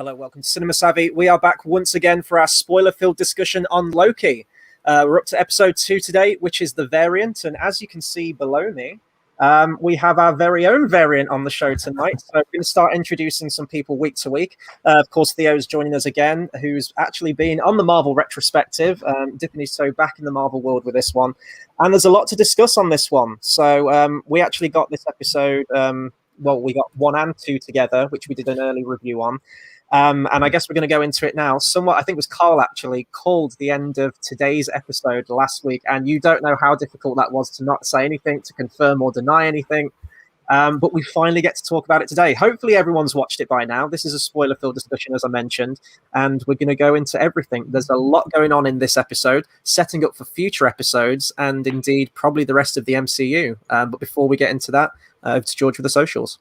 Hello, welcome to Cinema Savvy. We are back once again for our spoiler-filled discussion on Loki. We're up to episode 2 today, which is the variant. And as you can see below me, we have our very own variant on the show tonight. So we're going to start introducing some people week to week. Of course, Theo's joining us again, who's actually been on the Marvel retrospective, dipping his toe back in the Marvel world with this one. And there's a lot to discuss on this one. So we actually got this episode, we got 1 and 2 together, which we did an early review on. And I guess we're going to go into it now. Somewhat, I think it was Carl actually called the end of today's episode last week, and you don't know how difficult that was to not say anything, to confirm or deny anything. But we finally get to talk about it today. Hopefully everyone's watched it by now. This is a spoiler-filled discussion, as I mentioned, and we're going to go into everything. There's a lot going on in this episode, setting up for future episodes, and indeed probably the rest of the MCU. But before we get into that, over to George for the socials.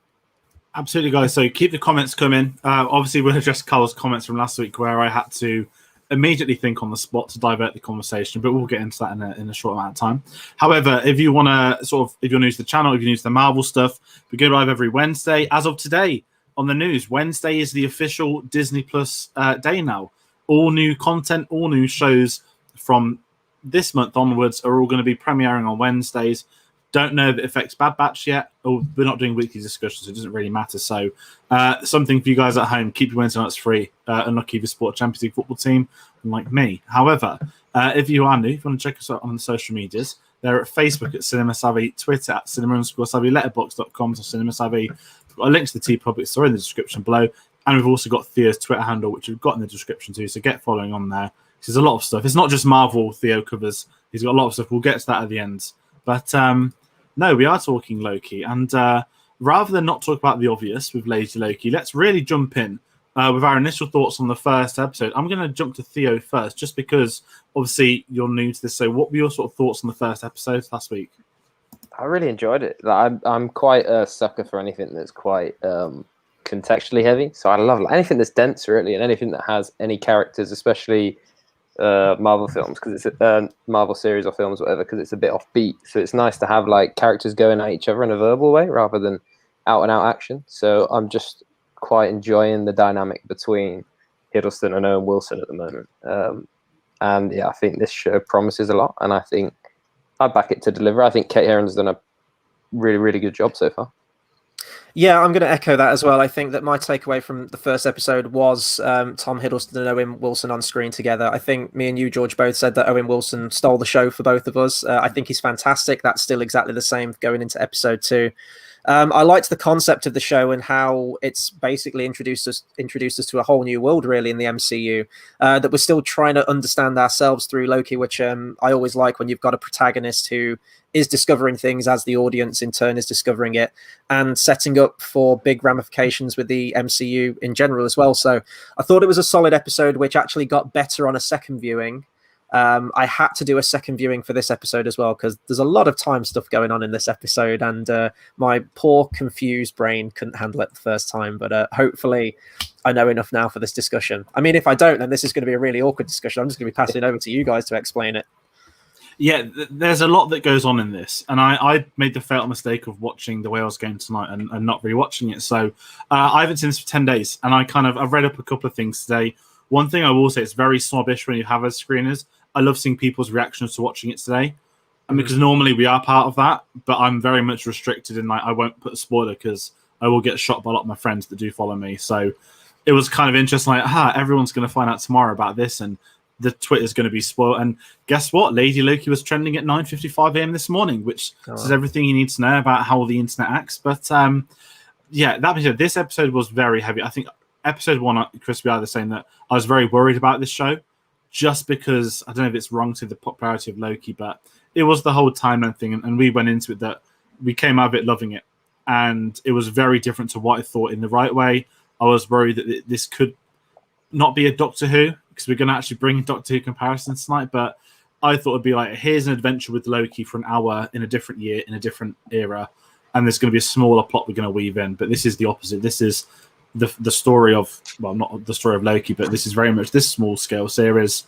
Absolutely, guys. So keep the comments coming. Obviously, we'll address Carl's comments from last week where I had to immediately think on the spot to divert the conversation, but we'll get into that in a short amount of time. However, if you want to if you're new to the channel, if you're new to the Marvel stuff, we go live every Wednesday. As of today on the news, Wednesday is the official Disney Plus day now. All new content, all new shows from this month onwards are all going to be premiering on Wednesdays. Don't know if it affects Bad Batch yet. Or we're not doing weekly discussions, so it doesn't really matter. So something for you guys at home. Keep your Wednesday nights free. Unlucky if you support a Champions League football team, like me. However, if you are new, if you want to check us out on the social medias, they're at Facebook at Cinema Savvy, Twitter at Cinema_Savvy, Letterboxd.com to Cinema Savvy. We've got a link to the TeePublic store in the description below. And we've also got Theo's Twitter handle, which we've got in the description too. So get following on there. There's a lot of stuff. It's not just Marvel Theo covers. He's got a lot of stuff. We'll get to that at the end. But no, we are talking Loki. And rather than not talk about the obvious with Lazy Loki, let's really jump in with our initial thoughts on the first episode. I'm going to jump to Theo first, just because obviously you're new to this. So what were your sort of thoughts on the first episode last week? I really enjoyed it. I'm quite a sucker for anything that's quite contextually heavy. So I love anything that's dense, really, and anything that has any characters, especially Marvel films, because it's a Marvel series or films, whatever, because it's a bit offbeat. So it's nice to have like characters going at each other in a verbal way rather than out and out action. So I'm just quite enjoying the dynamic between Hiddleston and Owen Wilson at the moment. And yeah, I think this show promises a lot, and I think I back it to deliver. I think Kate Herron's done a really, really good job so far. Yeah, I'm going to echo that as well. I think that my takeaway from the first episode was Tom Hiddleston and Owen Wilson on screen together. I think me and you, George, both said that Owen Wilson stole the show for both of us. I think he's fantastic. That's still exactly the same going into episode 2. I liked the concept of the show and how it's basically introduced us to a whole new world, really, in the MCU, that we're still trying to understand ourselves through Loki, which I always like when you've got a protagonist who is discovering things as the audience in turn is discovering it, and setting up for big ramifications with the MCU in general as well. So I thought it was a solid episode, which actually got better on a second viewing. I had to do a second viewing for this episode as well, because there's a lot of time stuff going on in this episode, and my poor confused brain couldn't handle it the first time. But hopefully I know enough now for this discussion. I mean, if I don't, then this is going to be a really awkward discussion. I'm just going to be passing it over to you guys to explain it. Yeah, there's a lot that goes on in this, and I made the fatal mistake of watching the way I was going tonight and not rewatching it. So I haven't seen this for 10 days, and I've read up a couple of things today. One thing I will say, it's very snobbish when you have as screeners. I love seeing people's reactions to watching it today, and because normally we are part of that, but I'm very much restricted in I won't put a spoiler because I will get shot by a lot of my friends that do follow me. So it was kind of interesting, everyone's going to find out tomorrow about this, and the Twitter's going to be spoiled. And guess what? Lady Loki was trending at 9:55 a.m. this morning, which says everything you need to know about how the internet acts. But yeah, that being said, this episode was very heavy. I think episode 1, Chris, we are saying that I was very worried about this show, just because I don't know if it's wrong to the popularity of Loki, but it was the whole timeline thing, and we went into it that we came out of it loving it, and it was very different to what I thought in the right way. I was worried that this could not be a Doctor Who, because we're going to actually bring Doctor Who comparisons tonight, but I thought it'd be like, here's an adventure with Loki for an hour in a different year, in a different era, and there's going to be a smaller plot we're going to weave in. But this is the opposite. This is the story of, well, not the story of Loki, but this is very much this small scale series,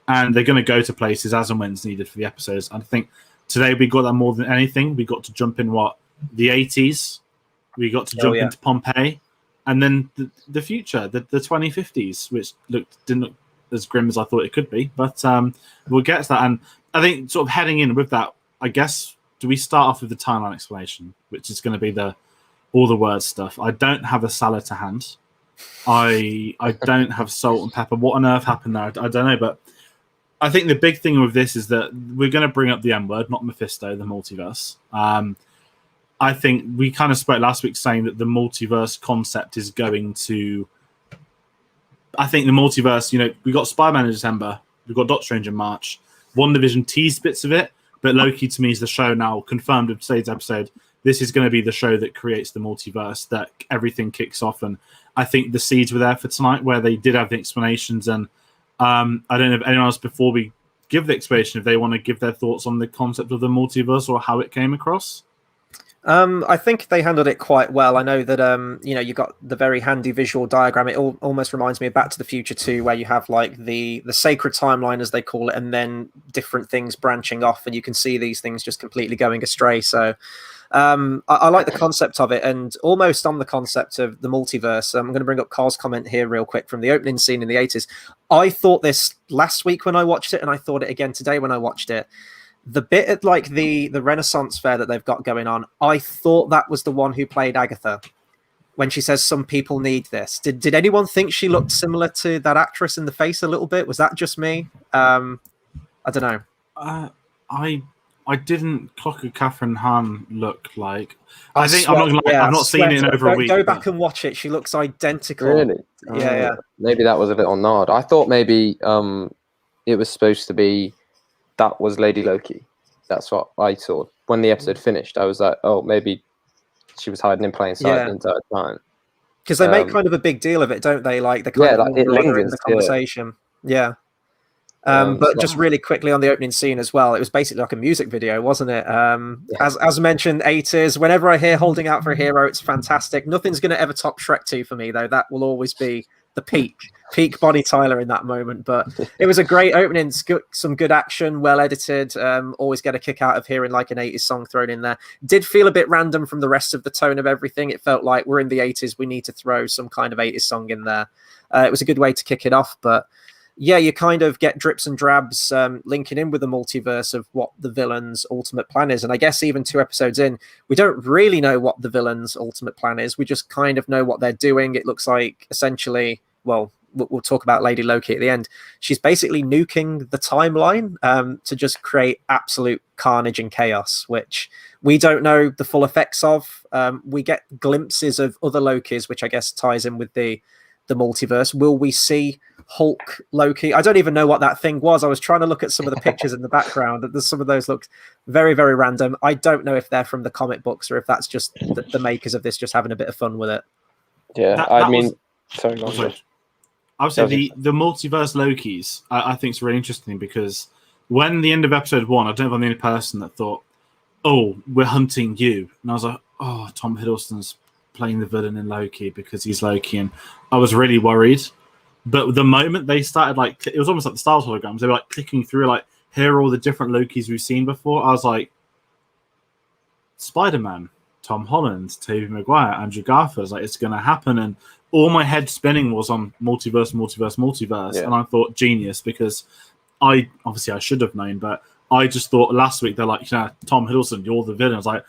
and they're going to go to places as and when's needed for the episodes. And I think today we got that more than anything. We got to jump in the 80s, we got to jump into Pompeii, and then the future, the 2050s, which didn't look as grim as I thought it could be. But we'll get to that. And I think sort of heading in with that, I guess, do we start off with the timeline explanation, which is going to be all the word stuff? I don't have a salad to hand. I don't have salt and pepper. What on earth happened there? I don't know. But I think the big thing with this is that we're going to bring up the M word, not Mephisto, the multiverse. I think we kind of spoke last week saying that the multiverse concept is going to... I think the multiverse, we got Spider-Man in December, we've got Doctor Strange in March, WandaVision teased bits of it, but Loki to me is the show now, confirmed with today's episode. This is going to be the show that creates the multiverse, that everything kicks off. And I think the seeds were there for tonight, where they did have the explanations. And I don't know if anyone else, before we give the explanation, if they want to give their thoughts on the concept of the multiverse or how it came across. I think they handled it quite well. I know that you got the very handy visual diagram. It almost reminds me of Back to the Future 2, where you have like the sacred timeline, as they call it, and then different things branching off, and you can see these things just completely going astray. So I like the concept of it, and almost on the concept of the multiverse. I'm going to bring up Carl's comment here real quick from the opening scene in the 80s. I thought this last week when I watched it, and I thought it again today when I watched it. The bit at like the Renaissance fair that they've got going on, I thought that was the one who played Agatha when she says some people need this. Did anyone think she looked similar to that actress in the face a little bit? Was that just me? I don't know. I didn't clock a Catherine Hahn look like. I've not seen it in over a week. Go back and watch it. She looks identical. Really? Yeah. Maybe that was a little nod. I thought maybe it was supposed to be that was Lady Loki. That's what I saw. When the episode finished, I was like, oh, maybe she was hiding in plain sight the entire time. Because they make kind of a big deal of it, don't they? Like the kind of it lingers in the conversation. Yeah. But just really quickly on the opening scene as well, it was basically like a music video, wasn't it? As mentioned, 80s. Whenever I hear "Holding Out for a Hero," it's fantastic. Nothing's going to ever top Shrek 2 for me, though. That will always be the peak Bonnie Tyler in that moment. But it was a great opening, some good action, well edited. Always get a kick out of hearing like an 80s song thrown in there. Did feel a bit random from the rest of the tone of everything. It felt like we're in the 80s, we need to throw some kind of 80s song in there. It was a good way to kick it off, but yeah, you kind of get drips and drabs linking in with the multiverse of what the villain's ultimate plan is. And I guess even 2 episodes in, we don't really know what the villain's ultimate plan is. We just kind of know what they're doing. It looks like essentially, well, we'll talk about Lady Loki at the end. She's basically nuking the timeline to just create absolute carnage and chaos, which we don't know the full effects of. We get glimpses of other Lokis, which I guess ties in with the multiverse. Will we see Hulk Loki? I don't even know what that thing was. I was trying to look at some of the pictures in the background. Some of those look very, very random. I don't know if they're from the comic books or if that's just the makers of this just having a bit of fun with it. Yeah, sorry. I would say the multiverse Lokis, I think is really interesting, because when the end of episode 1, I don't know if I'm the only person that thought, oh, we're hunting you. And I was like, oh, Tom Hiddleston's playing the villain in Loki because he's Loki. And I was really worried. But the moment they started, like, it was almost like the Star Wars holograms. They were like clicking through, like, here are all the different Lokis we've seen before. I was like, Spider-Man, Tom Holland, Tobey Maguire, Andrew Garfield. I was like, it's going to happen. And all my head spinning was on multiverse. Yeah. And I thought genius, because I should have known, but I just thought last week they're like, Tom Hiddleston, you're the villain. I was like,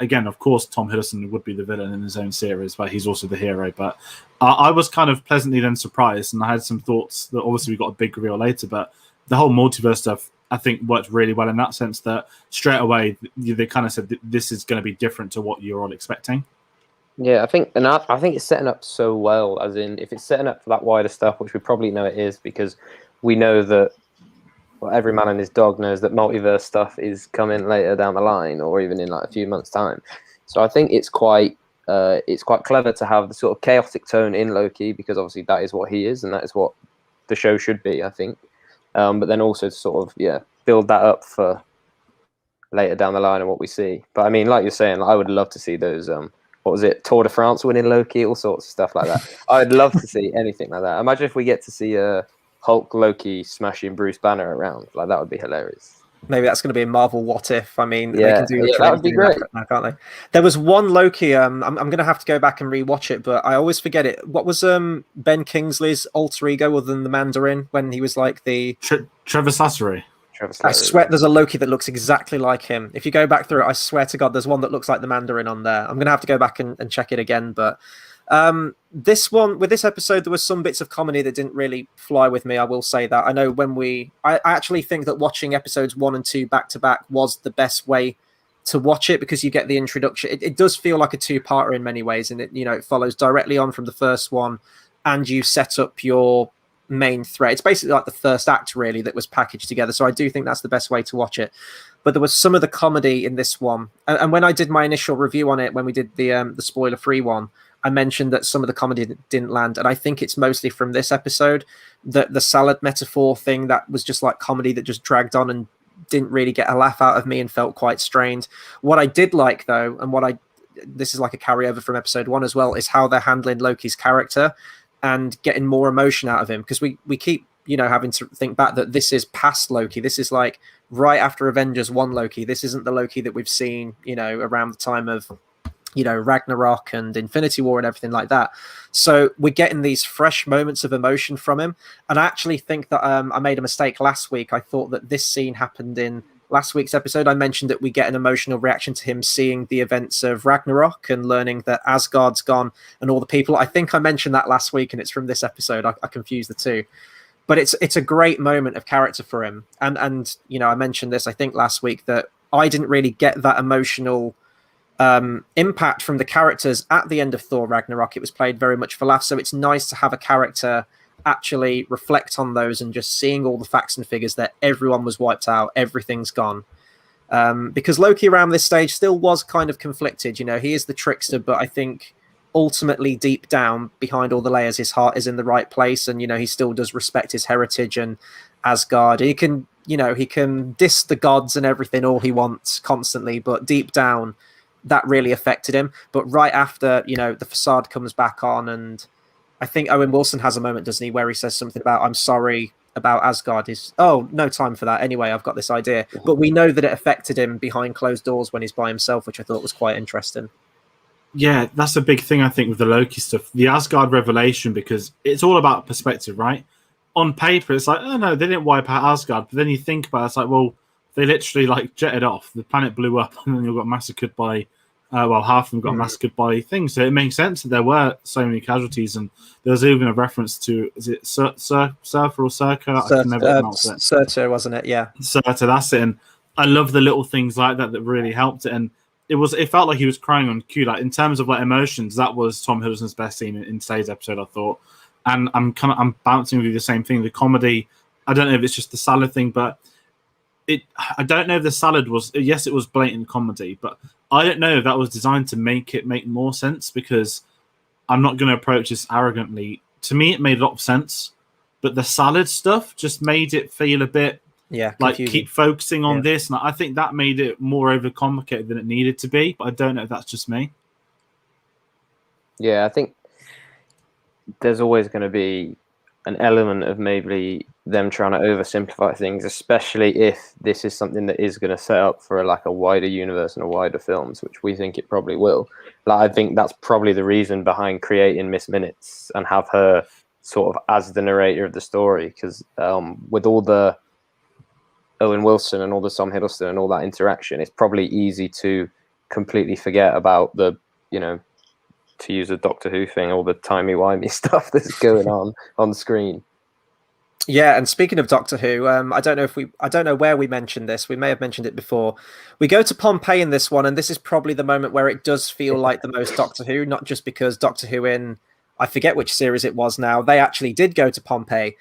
again, of course, Tom Hiddleston would be the villain in his own series, but he's also the hero. But I was kind of pleasantly then surprised, and I had some thoughts that obviously we got a big reveal later, but the whole multiverse stuff, I think, worked really well in that sense that straight away they kind of said that this is going to be different to what you're all expecting. Yeah, I think it's setting up so well, as in if it's setting up for that wider stuff, which we probably know it is, because we know that every man and his dog knows that multiverse stuff is coming later down the line, or even in like a few months' time. So I think it's quite clever to have the sort of chaotic tone in Loki, because obviously that is what he is, and that is what the show should be, I think. But then also to sort of build that up for later down the line and what we see. But I mean, like you're saying, I would love to see those. What was it? Tour de France winning Loki, all sorts of stuff like that. I'd love to see anything like that. Imagine if we get to see Hulk Loki smashing Bruce Banner around. Like, that would be hilarious. Maybe that's going to be a Marvel What If. I mean, they Yeah, can do yeah, that would be great. now, can't they? There was one Loki. I'm going to have to go back and rewatch it, but I always forget it. What was Ben Kingsley's alter ego other than the Mandarin when he was like the Trevor Slattery? I swear there's a Loki that looks exactly like him. If you go back through it, I swear to God, there's one that looks like the Mandarin on there. I'm going to have to go back and check it again. But this one, with this episode, there was some bits of comedy that didn't really fly with me. I will say that. I know I actually think that watching episodes 1 and 2 back to back was the best way to watch it because you get the introduction. It does feel like a two-parter in many ways, and it follows directly on from the first one, and you set up your main thread. It's basically like the first act really that was packaged together. So I do think that's the best way to watch it. But there was some of the comedy in this one, and when I did my initial review on it, when we did the spoiler-free one, I mentioned that some of the comedy didn't land, and I think it's mostly from this episode. That the salad metaphor thing that was just like comedy that just dragged on and didn't really get a laugh out of me and felt quite strained. What I did like though, and this is like a carryover from episode 1 as well, is how they're handling Loki's character and getting more emotion out of him, because we keep having to think back that this is past Loki. This is like right after Avengers 1 Loki. This isn't the Loki that we've seen around the time of Ragnarok and Infinity War and everything like that. So we're getting these fresh moments of emotion from him, and I actually think that I made a mistake last week. I thought that this scene happened in last week's episode. I mentioned that we get an emotional reaction to him seeing the events of Ragnarok and learning that Asgard's gone and all the people. I think I mentioned that last week, and it's from this episode. I confused the two. But it's a great moment of character for him. And I mentioned this, I think, last week, that I didn't really get that emotional impact from the characters at the end of Thor Ragnarok. It was played very much for laughs. So it's nice to have a character actually reflect on those and just seeing all the facts and figures that everyone was wiped out, everything's gone. Because Loki around this stage still was kind of conflicted. He is the trickster, but I think ultimately deep down behind all the layers, his heart is in the right place, and he still does respect his heritage and Asgard. He can diss the gods and everything all he wants constantly, but deep down that really affected him. But right after the facade comes back on, and I think Owen Wilson has a moment, doesn't he, where he says something about, I'm sorry about Asgard. No time for that. Anyway, I've got this idea. But we know that it affected him behind closed doors when he's by himself, which I thought was quite interesting. Yeah, that's a big thing, I think, with the Loki stuff. The Asgard revelation, because it's all about perspective, right? On paper, it's like, oh no, they didn't wipe out Asgard. But then you think about it, it's like, well, they literally jetted off. The planet blew up, and then you got massacred by half of them got massacred by things. So it makes sense that there were so many casualties, and there was even a reference to, is it Surfer or Circa? I can never pronounce it. Surtur, wasn't it? Yeah. Surtur, that's it. And I love the little things like that really helped it. And it felt like he was crying on cue. Like, in terms of like emotions, that was Tom Hiddleston's best scene in today's episode, I thought. And I'm bouncing with you the same thing. The comedy, I don't know if it's just the salad thing, but I don't know if the salad was, yes, it was blatant comedy, but I don't know if that was designed to make more sense, because I'm not going to approach this arrogantly. To me, it made a lot of sense, but the salad stuff just made it feel a bit like keep focusing on this. And I think that made it more overcomplicated than it needed to be, but I don't know if that's just me. Yeah, I think there's always going to be an element of maybe them trying to oversimplify things, especially if this is something that is going to set up for a wider universe and a wider films, which we think it probably will. I think that's probably the reason behind creating Miss Minutes and have her sort of as the narrator of the story, because with all the Owen Wilson and all the Tom Hiddleston and all that interaction, it's probably easy to completely forget about the, to use a Doctor Who thing, all the timey-wimey stuff that's going on screen. Yeah, and speaking of Doctor Who, I don't know where we mentioned this. We may have mentioned it before. We go to Pompeii in this one, and this is probably the moment where it does feel like the most Doctor Who, not just because Doctor Who I forget which series it was now, they actually did go to Pompeii.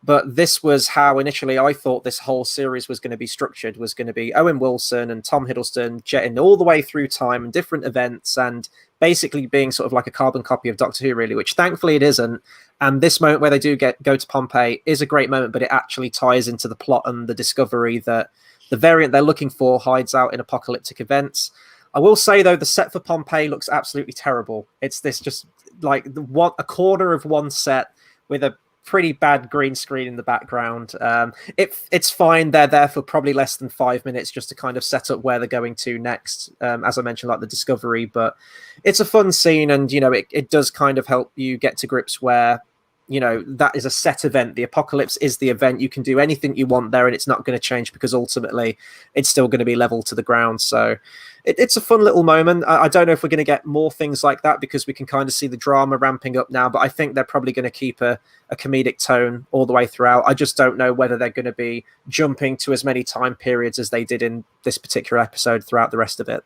But this was how initially I thought this whole series was going to be structured, was going to be Owen Wilson and Tom Hiddleston jetting all the way through time and different events and basically being sort of like a carbon copy of Doctor Who, really, which thankfully it isn't. And this moment where they do go to Pompeii is a great moment, but it actually ties into the plot and the discovery that the variant they're looking for hides out in apocalyptic events. I will say, though, the set for Pompeii looks absolutely terrible. It's this just like a quarter of one set with a pretty bad green screen in the background. It's fine. They're there for probably less than 5 minutes just to kind of set up where they're going to next. As I mentioned, like the Discovery, but it's a fun scene, and it does kind of help you get to grips where that is a set event. The apocalypse is the event. You can do anything you want there, and it's not going to change because ultimately it's still going to be level to the ground. So it's a fun little moment. I don't know if we're going to get more things like that because we can kind of see the drama ramping up now, but I think they're probably going to keep a comedic tone all the way throughout. I just don't know whether they're going to be jumping to as many time periods as they did in this particular episode throughout the rest of it.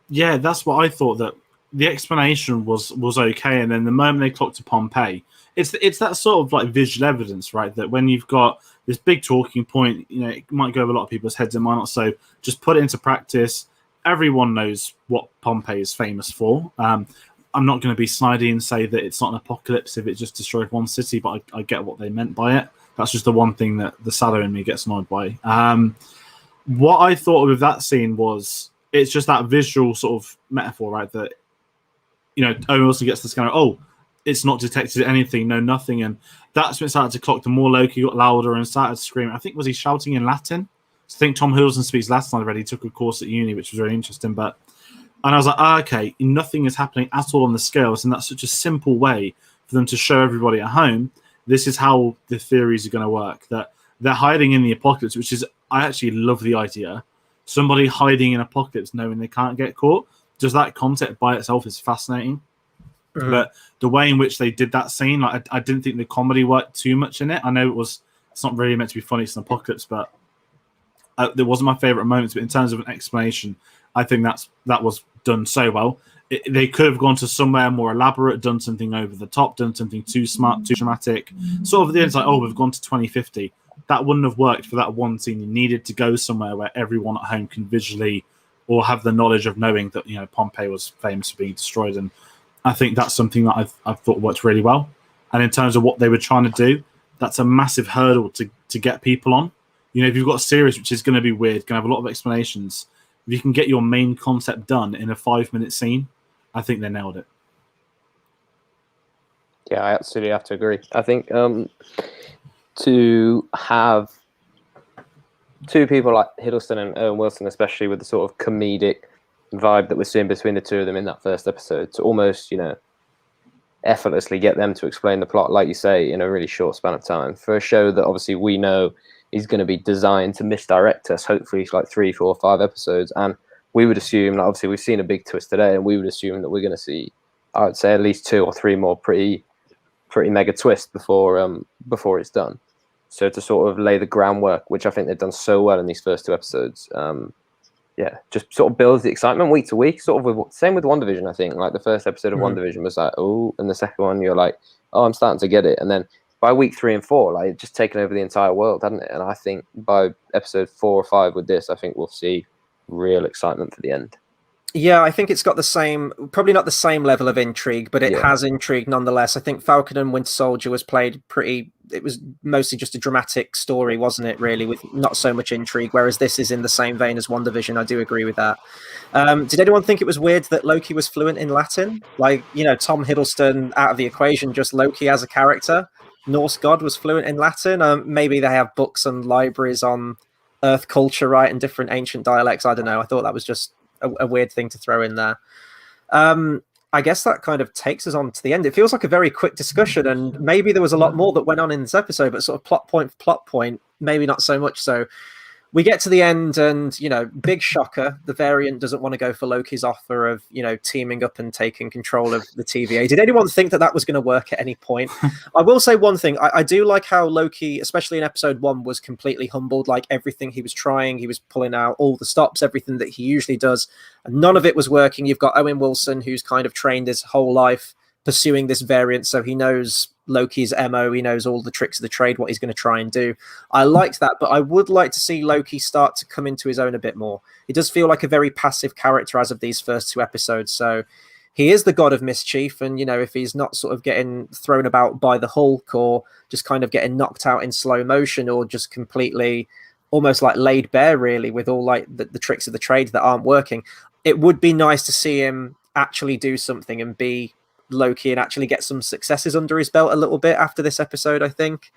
Yeah, that's what I thought, that the explanation was okay, and then the moment they clocked to Pompeii, it's that sort of like visual evidence, right? That when you've got this big talking point, it might go over a lot of people's heads, it might not. So just put it into practice. Everyone knows what Pompeii is famous for. I'm not going to be snidey and say that it's not an apocalypse if it just destroyed one city, but I get what they meant by it. That's just the one thing that the Sado in me gets annoyed by. What I thought with that scene was, it's just that visual sort of metaphor, right? That Owen Wilson gets this kind of, oh, it's not detected anything, no nothing, and that's when it started to clock. The more Loki got louder and started screaming. I think, was he shouting in Latin? I think Tom Hiddleston speaks Latin already. He took a course at uni, which was very interesting. And I was like, okay, nothing is happening at all on the scales, and that's such a simple way for them to show everybody at home this is how the theories are going to work. That they're hiding in the apocalypse, which is, I actually love the idea. Somebody hiding in apocalypse knowing they can't get caught. Just that concept by itself is fascinating. Mm-hmm. But the way in which they did that scene, like, I didn't think the comedy worked too much in it. I know it's not really meant to be funny, it's an apocalypse, but there wasn't my favorite moments. But in terms of an explanation, I think that was done so well. They could have gone to somewhere more elaborate, done something over the top, done something too smart, too dramatic. Sort of at the end, it's like, oh, we've gone to 2050. That wouldn't have worked for that one scene. You needed to go somewhere where everyone at home can visually or have the knowledge of knowing that Pompeii was famous for being destroyed. And I think that's something that I've thought worked really well. And in terms of what they were trying to do, that's a massive hurdle to get people on. If you've got a series which is going to be weird, going to have a lot of explanations, if you can get your main concept done in a 5-minute scene, I think they nailed it. Yeah, I absolutely have to agree. I think to have two people like Hiddleston and Owen Wilson, especially with the sort of comedic vibe that we're seeing between the two of them in that first episode, to almost, effortlessly get them to explain the plot, like you say, in a really short span of time, for a show that obviously we know is going to be designed to misdirect us, hopefully like 3, 4, 5 episodes. And we would assume, like, obviously we've seen a big twist today, and we would assume that we're going to see, I would say, at least 2 or 3 more pretty mega twists before it's done. So to sort of lay the groundwork, which I think they've done so well in these first 2 episodes, just sort of builds the excitement week to week. Sort of same with WandaVision, I think. Like the first episode of WandaVision was like, oh, and the second one you're like, oh, I'm starting to get it. And then by week 3 and 4, like, it's just taken over the entire world, hadn't it? And I think by episode 4 or 5 with this, I think we'll see real excitement for the end. Yeah, I think it's got the same, probably not the same level of intrigue, but it has intrigue nonetheless. I think Falcon and Winter Soldier was played it was mostly just a dramatic story, wasn't it, really, with not so much intrigue, whereas this is in the same vein as WandaVision. I do agree with that. Did anyone think it was weird that Loki was fluent in Latin? Like, Tom Hiddleston out of the equation, just Loki as a character. Norse god was fluent in Latin. Maybe they have books and libraries on Earth culture, right, and different ancient dialects. I don't know. I thought that was just a weird thing to throw in there. I guess that kind of takes us on to the end. It feels like a very quick discussion, and maybe there was a lot more that went on in this episode, but sort of plot point, maybe not so much so. We get to the end, and big shocker, the Variant doesn't want to go for Loki's offer of teaming up and taking control of the TVA. Did anyone think that was going to work at any point? I will say one thing. I do like how Loki, especially in episode 1, was completely humbled. Like, everything he was trying, he was pulling out all the stops, everything that he usually does, and none of it was working. You've got Owen Wilson, who's kind of trained his whole life pursuing this Variant, so he knows Loki's MO, he knows all the tricks of the trade, what he's going to try and do. I liked that, but I would like to see Loki start to come into his own a bit more. He does feel like a very passive character as of these first 2 episodes, so he is the god of mischief, and if he's not sort of getting thrown about by the Hulk, or just kind of getting knocked out in slow motion, or just completely almost like laid bare, really, with all like the tricks of the trade that aren't working, it would be nice to see him actually do something and be Loki and actually get some successes under his belt a little bit after this episode, I think.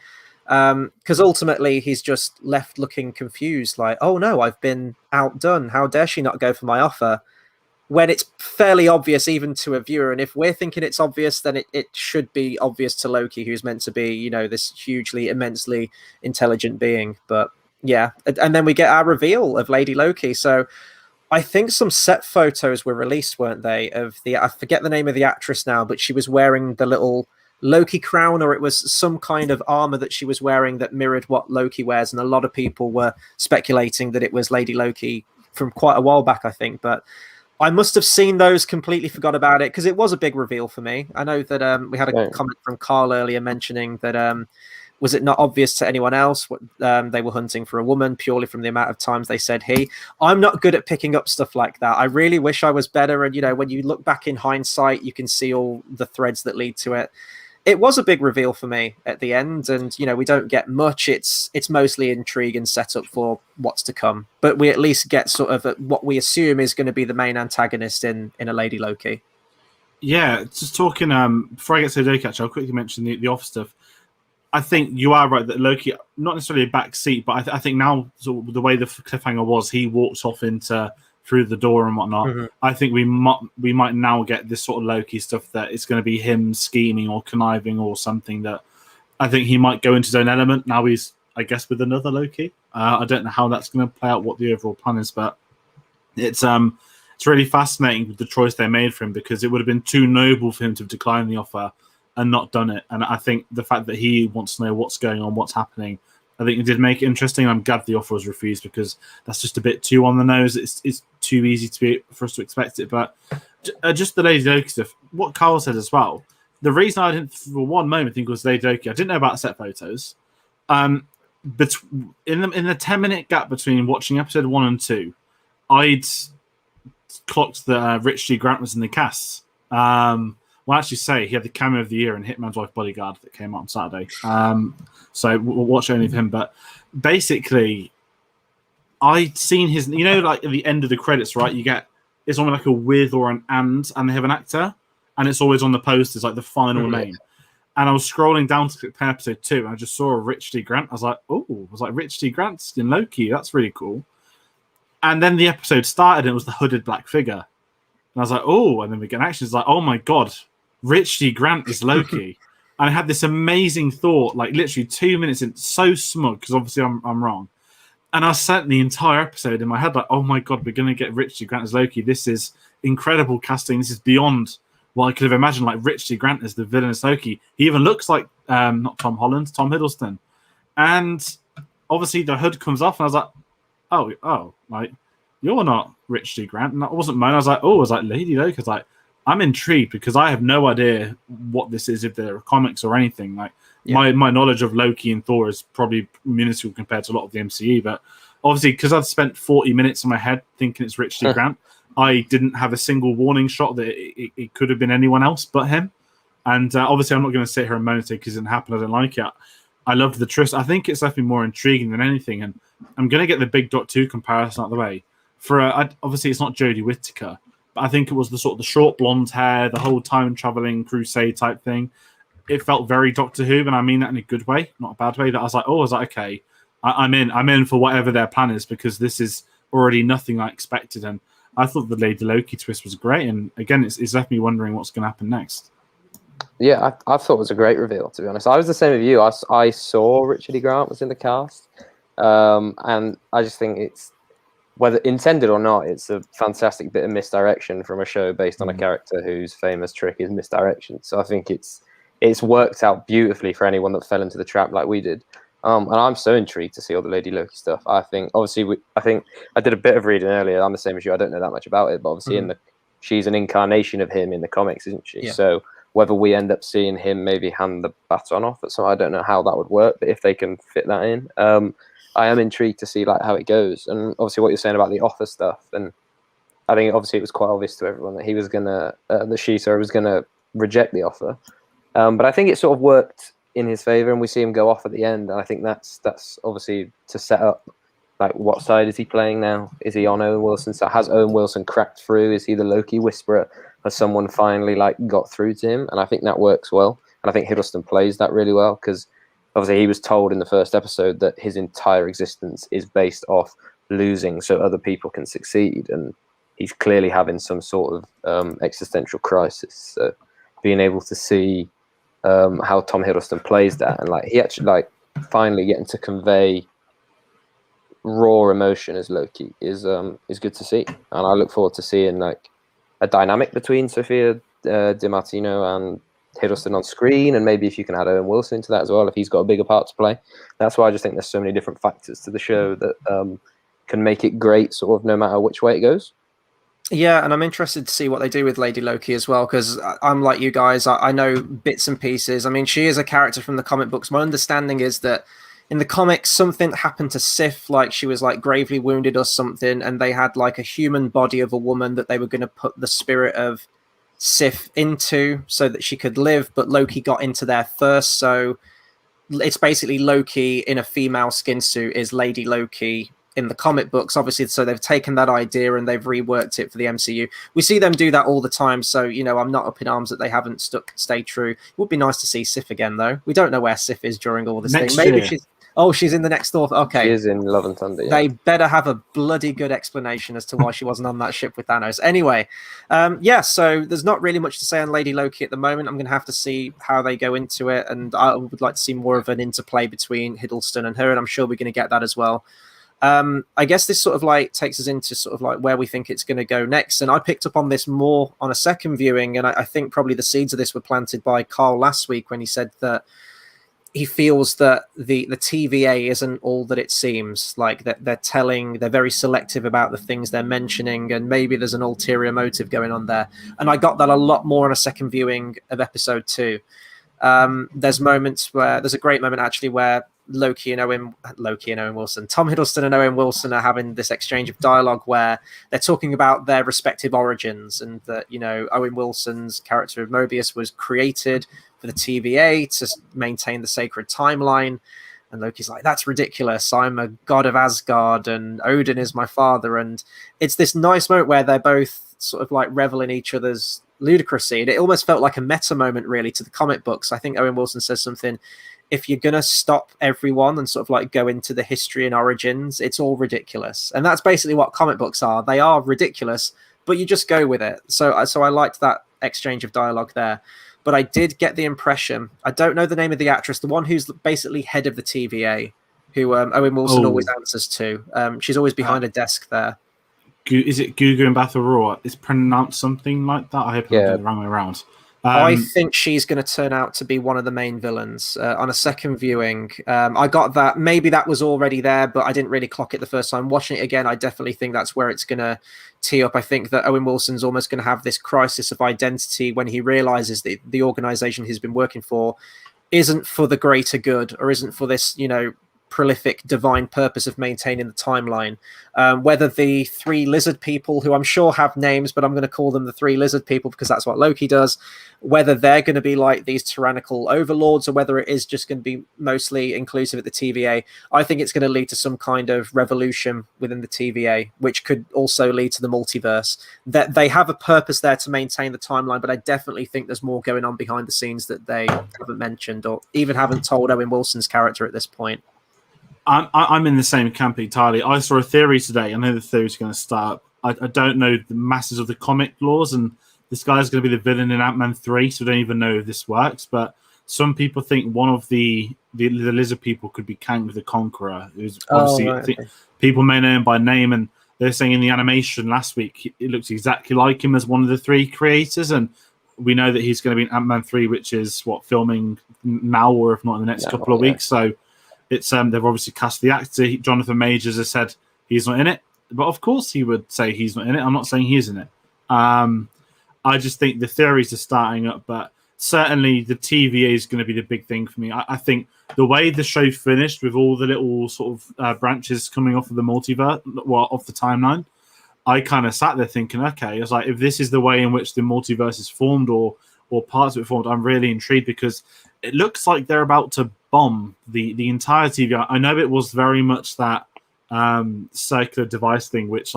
Because ultimately he's just left looking confused, like, oh no, I've been outdone. How dare she not go for my offer? When it's fairly obvious even to a viewer. And if we're thinking it's obvious, then it should be obvious to Loki, who's meant to be, you know, this hugely, immensely intelligent being. But yeah, and then we get our reveal of Lady Loki. So I think some set photos were released, weren't they, of I forget the name of the actress now, but she was wearing the little Loki crown, or it was some kind of armor that she was wearing that mirrored what Loki wears. And a lot of people were speculating that it was Lady Loki from quite a while back, I think. But I must have seen those, completely forgot about it, because it was a big reveal for me. I know that we had a comment from Carl earlier mentioning that was it not obvious to anyone else what they were hunting for a woman purely from the amount of times they said he. I'm not good at picking up stuff like that. I really wish I was better. And, you know, when you look back in hindsight, you can see all the threads that lead to it. It was a big reveal for me at the end, and you know, we don't get much. It's mostly intrigue and setup for what's to come, but we at least get sort of what we assume is going to be the main antagonist in a Lady Loki. Yeah, just talking. Before I get to Loki, actually, I'll quickly mention the off stuff. I think you are right that Loki, not necessarily a back seat, but I think now the way the cliffhanger was, he walks off through the door and whatnot. Mm-hmm. I think we might now get this sort of Loki stuff that it's going to be him scheming or conniving or something, that I think he might go into his own element. Now he's, I guess, with another Loki. I don't know how that's going to play out, what the overall plan is, but it's really fascinating with the choice they made for him, because it would have been too noble for him to have declined the offer and not done it. And I think the fact that he wants to know what's going on, what's happening, I think it did make it interesting. I'm glad the offer was refused, because that's just a bit too on the nose. It's too easy for us to expect it. But just the Lady Loki stuff, what Carl said as well, the reason I didn't for one moment think it was Lady Loki, I didn't know about set photos. But in the 10-minute gap between watching episode 1 and 2, I'd clocked that Rich G. Grant was in the cast. Well, actually say he had the cameo of the year in Hitman's Wife Bodyguard that came out on Saturday. So we'll watch only of him. But basically, I'd seen his, you know, like at the end of the credits, right? You get, it's almost like a with or an and they have an actor, and it's always on the posters, like the final name. And I was scrolling down to click episode 2, and I just saw a Rich D. Grant. I was like, Rich D. Grant's in Loki. That's really cool. And then the episode started, and it was the hooded black figure. And I was like, oh, and then we get action. It's like, oh my God, Rich D. Grant is Loki. And I had this amazing thought, like literally 2 minutes in, so smug, because obviously I'm wrong. And I sat the entire episode in my head like, oh my God, we're going to get Rich D. Grant as Loki. This is incredible casting. This is beyond what I could have imagined. Like Rich D. Grant as the villainous Loki. He even looks like, not Tom Holland, Tom Hiddleston. And obviously the hood comes off, and I was like, oh, like, you're not Rich D. Grant. And that wasn't mine. I was like, Lady Loki. I was like, I'm intrigued, because I have no idea what this is, if there are comics or anything. Like my knowledge of Loki and Thor is probably minuscule compared to a lot of the MCU. But obviously, because I've spent 40 minutes in my head thinking it's Rich D. Grant, I didn't have a single warning shot that it could have been anyone else but him. And obviously, I'm not going to sit here and moan and say because it didn't happen, I don't like it. I loved the twist. I think it's left me more intriguing than anything. And I'm going to get the Big Dot 2 comparison out of the way. Obviously, it's not Jodie Whittaker, but I think it was the sort of the short blonde hair, the whole time traveling crusade type thing. It felt very Doctor Who, and I mean that in a good way, not a bad way. That I was like, okay, I'm in for whatever their plan is, because this is already nothing I expected. And I thought the Lady Loki twist was great, and again, it's left me wondering what's going to happen next. Yeah, I thought it was a great reveal, to be honest. I was the same with you. I saw Richard E. Grant was in the cast, and I just think it's, whether intended or not, it's a fantastic bit of misdirection from a show based on a character whose famous trick is misdirection. So I think it's worked out beautifully for anyone that fell into the trap like we did. And I'm so intrigued to see all the Lady Loki stuff. I think, obviously, I did a bit of reading earlier. I'm the same as you. I don't know that much about it, but obviously she's an incarnation of him in the comics, isn't she? Yeah. So whether we end up seeing him maybe hand the baton off at some, I don't know how that would work, but if they can fit that in, I am intrigued to see like how it goes. And obviously what you're saying about the offer stuff, and I think obviously it was quite obvious to everyone that he was gonna was gonna reject the offer. But I think it sort of worked in his favor, and we see him go off at the end. And I think that's obviously to set up like what side is he playing now? Is he on Owen Wilson's side? Has Owen Wilson cracked through? Is he the Loki whisperer? has someone finally like got through to him, and I think that works well. And I think Hiddleston plays that really well because obviously he was told in the first episode that his entire existence is based off losing so other people can succeed, and he's clearly having some sort of existential crisis. So being able to see how Tom Hiddleston plays that, and like he actually like finally getting to convey raw emotion as Loki is good to see, and I look forward to seeing like a dynamic between Sophia DiMartino and Hiddleston on screen, and maybe if you can add Owen Wilson into that as well, if he's got a bigger part to play. That's why I just think there's so many different factors to the show that can make it great, sort of no matter which way it goes. Yeah, and I'm interested to see what they do with Lady Loki as well, because I'm like you guys, I know bits and pieces. I mean, she is a character from the comic books. My understanding is that in the comics, something happened to Sif, like she was like gravely wounded or something, and they had like a human body of a woman that they were going to put the spirit of Sif into so that she could live, but Loki got into there first. So it's basically Loki in a female skin suit is Lady Loki in the comic books, obviously. So they've taken that idea and they've reworked it for the MCU. We see them do that all the time, so I'm not up in arms that they haven't stayed true. It would be nice to see Sif again, though. We don't know where Sif is during all this Next thing. Maybe year. she's in the next Thor. Okay, She is in Love and Thunder. Yeah. They better have a bloody good explanation as to why she wasn't on that ship with Thanos. Anyway, so there's not really much to say on Lady Loki at the moment. I'm going to have to see how they go into it, and I would like to see more of an interplay between Hiddleston and her, and I'm sure we're going to get that as well. I guess this sort of like takes us into sort of like where we think it's going to go next. And I picked up on this more on a second viewing, and I think probably the seeds of this were planted by Carl last week when he said that he feels that the TVA isn't all that it seems. Like that they're very selective about the things they're mentioning, and maybe there's an ulterior motive going on there. And I got that a lot more on a second viewing of episode 2. There's a great moment actually where Loki and Owen Wilson, Tom Hiddleston and Owen Wilson are having this exchange of dialogue where they're talking about their respective origins, and that Owen Wilson's character of Mobius was created for the TVA to maintain the sacred timeline, and Loki's like, that's ridiculous, I'm a god of Asgard and Odin is my father. And it's this nice moment where they're both sort of like revel in each other's ludicrousy, and it almost felt like a meta moment really to the comic books. I think Owen Wilson says something, if you're going to stop everyone and sort of like go into the history and origins, it's all ridiculous. And that's basically what comic books are. They are ridiculous, but you just go with it. So I liked that exchange of dialogue there. But I did get the impression, I don't know the name of the actress, the one who's basically head of the TVA, who Owen Wilson always answers to. She's always behind a desk there. Is it Gugu Mbatha-Raw? It's pronounced something like that. I hope I'm doing it the wrong way around. I think she's going to turn out to be one of the main villains. On a second viewing, I got that. Maybe that was already there, but I didn't really clock it the first time. Watching it again, I definitely think that's where it's going to tee up. I think that Owen Wilson's almost going to have this crisis of identity when he realizes that the organization he's been working for isn't for the greater good, or isn't for this, prolific divine purpose of maintaining the timeline. Whether the 3 lizard people, who I'm sure have names, but I'm going to call them the 3 lizard people because that's what Loki does, whether they're going to be like these tyrannical overlords, or whether it is just going to be mostly inclusive at the TVA, I think it's going to lead to some kind of revolution within the TVA, which could also lead to the multiverse. That they have a purpose there to maintain the timeline, but I definitely think there's more going on behind the scenes that they haven't mentioned, or even haven't told Owen Wilson's character at this point. I'm in the same camp entirely. I saw a theory today. I know the theory's going to start. I don't know the masses of the comic laws, and this guy's going to be the villain in Ant-Man 3, so I don't even know if this works. But some people think one of the lizard people could be Kang the Conqueror, who's obviously I think people may know him by name, and they're saying in the animation last week it looks exactly like him as one of the 3 creators, and we know that he's going to be in Ant-Man 3, which is filming now, or if not in the next couple of weeks. So it's they've obviously cast the actor. Jonathan Majors has said he's not in it, but of course he would say he's not in it. I'm not saying he is in it. I just think the theories are starting up, but certainly the TVA is going to be the big thing for me. I think the way the show finished, with all the little sort of branches coming off of the multiverse, off the timeline, I kind of sat there thinking, okay, it's like, if this is the way in which the multiverse is formed, or parts of it formed, I'm really intrigued, because it looks like they're about to bomb the entire TVA. I know it was very much that circular device thing, which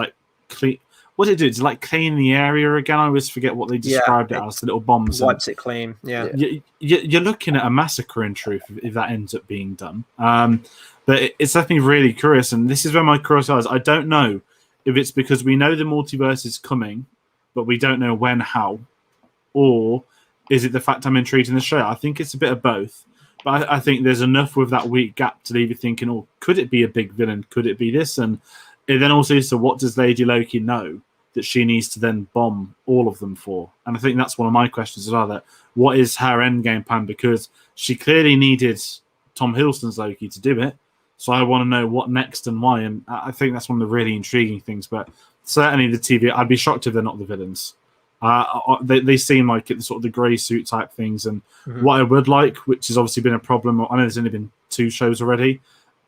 what did it do? Did it like clean the area again? I always forget what they described it as, the little bombs. Wipes it clean, yeah. You're looking at a massacre in truth if that ends up being done. But it's definitely really curious, and this is where my curiosity is. I don't know if it's because we know the multiverse is coming, but we don't know when, how, or is it the fact I'm intrigued in the show? I think it's a bit of both. But I think there's enough with that week gap to leave you thinking, oh, could it be a big villain? Could it be this? And it then also is, so what does Lady Loki know that she needs to then bomb all of them for? And I think that's one of my questions as well, that what is her end game plan? Because she clearly needed Tom Hiddleston's Loki to do it. So I want to know what next and why. And I think that's one of the really intriguing things. But certainly the TV, I'd be shocked if they're not the villains. They seem like it's sort of the grey suit type things. And what I would like, which has obviously been a problem, I know there's only been 2 shows already,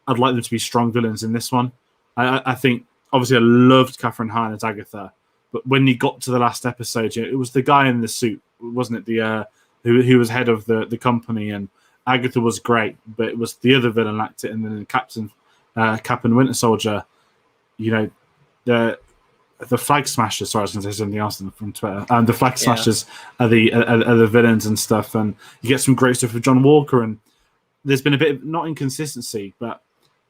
I'd like them to be strong villains in this one. I think, obviously, I loved Catherine Hahn as Agatha, but when you got to the last episode, it was the guy in the suit, wasn't it? The who was head of the company, and Agatha was great, but it was the other villain actor, and then Cap and Winter Soldier, the Flag Smashers. Sorry, I was going to say something else from Twitter. The Flag Smashers are the villains and stuff, and you get some great stuff with John Walker. And there's been a bit of, not inconsistency, but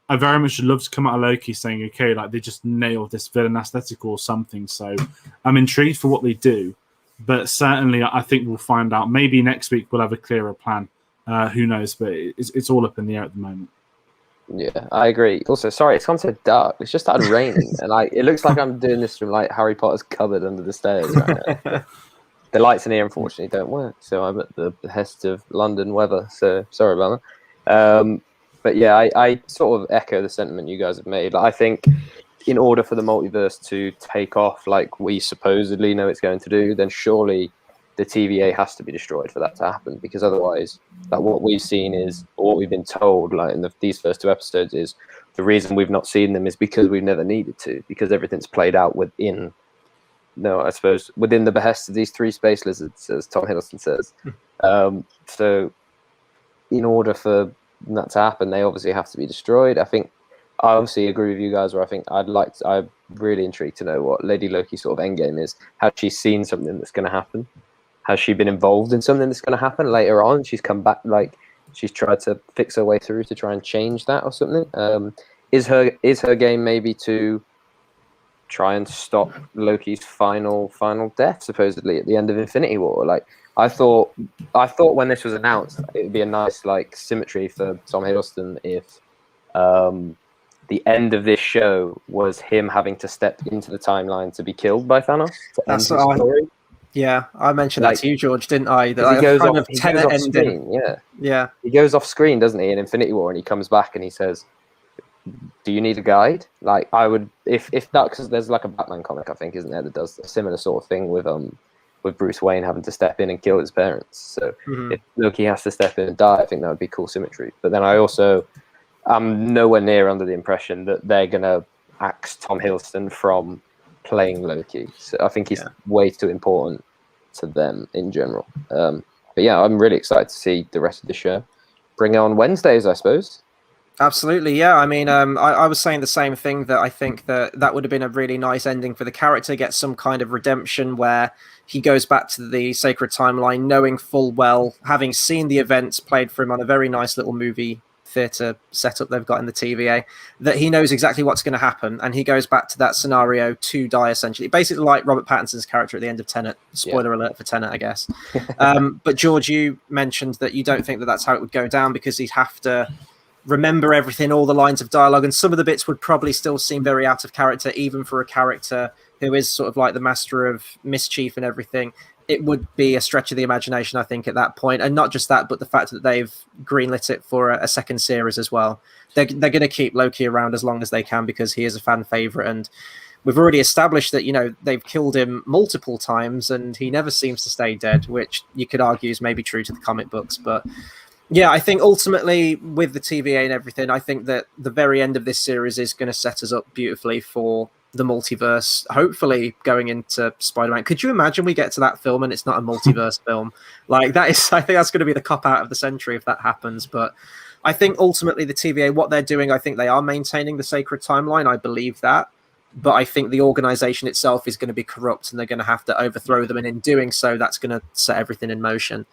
I very much would love to come out of Loki saying, okay, like they just nailed this villain aesthetic or something. So I'm intrigued for what they do, but certainly I think we'll find out. Maybe next week we'll have a clearer plan. Who knows? But it's all up in the air at the moment. Yeah, I agree. Also, sorry, it's gone so dark. It's just started raining, and it looks like I'm doing this from like Harry Potter's cupboard under the stairs right now. The lights in here, unfortunately, don't work, so I'm at the behest of London weather. So sorry about that. But yeah, I sort of echo the sentiment you guys have made. Like, I think in order for the multiverse to take off like we supposedly know it's going to do, then surely the TVA has to be destroyed for that to happen, because otherwise, like what we've seen is, or what we've been told, like in these first 2 episodes, is the reason we've not seen them is because we've never needed to, because everything's played out within the behest of these 3 space lizards, as Tom Hiddleston says. So, in order for that to happen, they obviously have to be destroyed. I think I obviously agree with you guys, where I think I'm really intrigued to know what Lady Loki's sort of endgame is. Has she seen something that's going to happen? Has she been involved in something that's going to happen later on? She's come back, like she's tried to fix her way through to try and change that or something. Is her game maybe to try and stop Loki's final death, supposedly at the end of Infinity War? Like I thought when this was announced, it would be a nice like symmetry for Tom Hiddleston if the end of this show was him having to step into the timeline to be killed by Thanos. That's what I mentioned that to you, George, didn't I? That he goes off screen, yeah. He goes off screen, doesn't he, in Infinity War, and he comes back and he says, "Do you need a guide?" Like I would, if that, because there's like a Batman comic, I think, isn't there, that does a similar sort of thing with Bruce Wayne having to step in and kill his parents. So if Loki has to step in and die, I think that would be cool symmetry. But then I'm nowhere near under the impression that they're gonna axe Tom Hiddleston from playing Loki. So I think he's way too important to them in general. But yeah, I'm really excited to see the rest of the show. Bring it on Wednesdays, I suppose. Absolutely, yeah. I mean, I was saying the same thing, that I think that would have been a really nice ending for the character, get some kind of redemption where he goes back to the sacred timeline, knowing full well, having seen the events played for him on a very nice little movie theatre setup they've got in the TVA, that he knows exactly what's going to happen, and he goes back to that scenario to die, essentially. Basically like Robert Pattinson's character at the end of Tenet. Spoiler alert for Tenet, I guess. But George, you mentioned that you don't think that that's how it would go down, because he'd have to remember everything, all the lines of dialogue, and some of the bits would probably still seem very out of character, even for a character who is sort of like the master of mischief and everything. It would be a stretch of the imagination, I think, at that point. And not just that, but the fact that they've greenlit it for a second series as well. They're going to keep Loki around as long as they can, because he is a fan favorite. And we've already established that, they've killed him multiple times and he never seems to stay dead, which you could argue is maybe true to the comic books. But yeah, I think ultimately with the TVA and everything, I think that the very end of this series is going to set us up beautifully for the multiverse, hopefully going into Spider-Man. Could you imagine we get to that film and it's not a multiverse film? Like that is, I think that's going to be the cop out of the century if that happens. But I think ultimately the TVA, what they're doing, I think they are maintaining the sacred timeline. I believe that. but I think the organization itself is going to be corrupt and they're going to have to overthrow them. And in doing so, that's going to set everything in motion.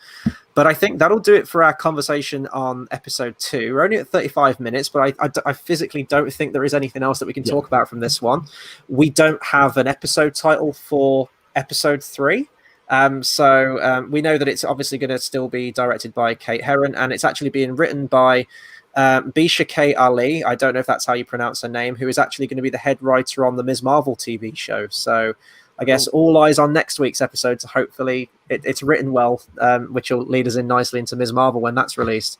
But I think that'll do it for our conversation on episode 2. We're only at 35 minutes, but I physically don't think there is anything else that we can talk about from this one. We don't have an episode title for episode 3. So we know that it's obviously going to still be directed by Kate Herron, and it's actually being written by Bisha K. Ali. I don't know if that's how you pronounce her name, who is actually going to be the head writer on the Ms. Marvel TV show. So I guess all eyes on next week's episode. So hopefully it's written well, which will lead us in nicely into Ms. Marvel when that's released.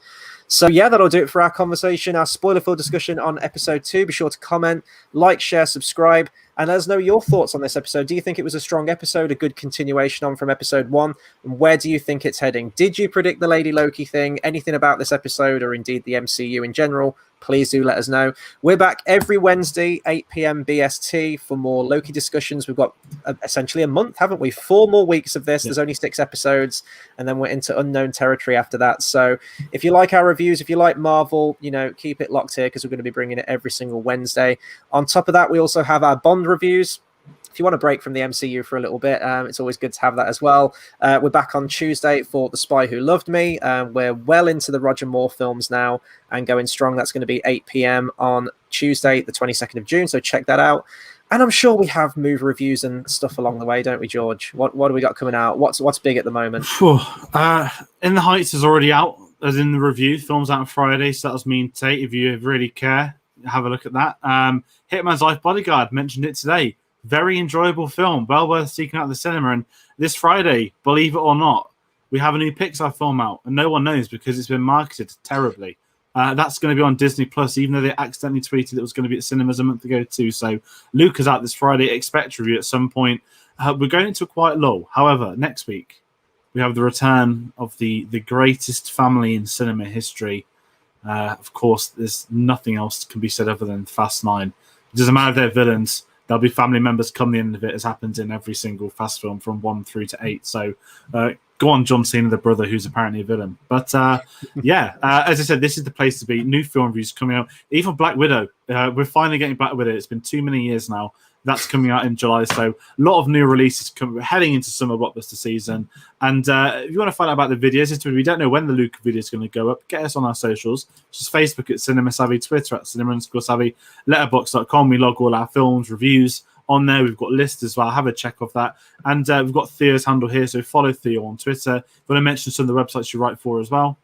So yeah, that'll do it for our conversation, our spoiler-filled discussion on episode 2. Be sure to comment, like, share, subscribe, and let us know your thoughts on this episode. Do you think it was a strong episode, a good continuation on from episode 1? And where do you think it's heading? Did you predict the Lady Loki thing? Anything about this episode or indeed the MCU in general? Please do let us know. We're back every Wednesday, 8 p.m. BST for more Loki discussions. We've got essentially a month, haven't we? 4 more weeks of this. There's only 6 episodes, and then we're into unknown territory after that. So if you like our reviews, if you like Marvel, keep it locked here because we're going to be bringing it every single Wednesday. On top of that, we also have our Bond reviews. If you want to break from the MCU for a little bit, it's always good to have that as well. We're back on Tuesday for The Spy Who Loved Me. We're well into the Roger Moore films now and going strong. That's going to be 8 p.m. on Tuesday, the 22nd of June. So check that out. And I'm sure we have movie reviews and stuff along the way, don't we, George? What do we got coming out? What's big at the moment? In the Heights is already out, as in the review. Film's out on Friday, so that was me and Tate. If you really care, have a look at that. Hitman's Life Bodyguard, mentioned it today. Very enjoyable film, well worth seeking out the cinema. And this Friday, believe it or not, we have a new Pixar film out, and no one knows because it's been marketed terribly. That's going to be on Disney Plus, even though they accidentally tweeted it was going to be at cinemas a month ago too. So Luke is out this Friday. Expect a review at some point. We're going into a quiet lull. However, next week we have the return of the greatest family in cinema history. Of course, there's nothing else can be said other than Fast 9. It doesn't matter if they're villains. There'll be family members come the end of it, as happens in every single Fast film from 1 through to 8. So go on, John Cena, the brother, who's apparently a villain. But as I said, this is the place to be. New film reviews coming out. Even Black Widow. We're finally getting Black Widow. It's been too many years now. That's coming out in July. So a lot of new releases heading into summer blockbuster season. And if you want to find out about the videos, we don't know when the Luke video is going to go up. Get us on our socials. Just Facebook at Cinema Savvy, Twitter at Cinema_Savvy, Letterboxd.com. We log all our films, reviews on there. We've got lists as well. Have a check of that. And we've got Theo's handle here. So follow Theo on Twitter. If you want to mention some of the websites you write for as well.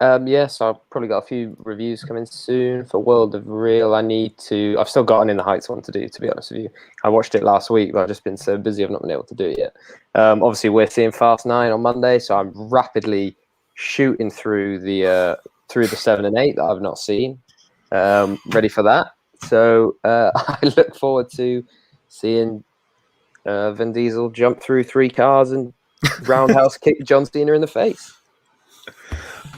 Yes, I've probably got a few reviews coming soon for World of Real. I've still got an In the Heights one to do, to be honest with you. I watched it last week, but I've just been so busy I've not been able to do it yet. Obviously, we're seeing Fast 9 on Monday, so I'm rapidly shooting through the 7 and 8 that I've not seen. Ready for that. So I look forward to seeing Vin Diesel jump through 3 cars and roundhouse kick John Cena in the face.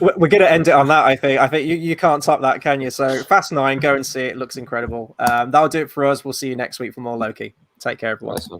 We're going to end it on that, I think. I think you can't top that, can you? So Fast 9, go and see it. It looks incredible. That'll do it for us. We'll see you next week for more Loki. Take care, everyone. Nice one.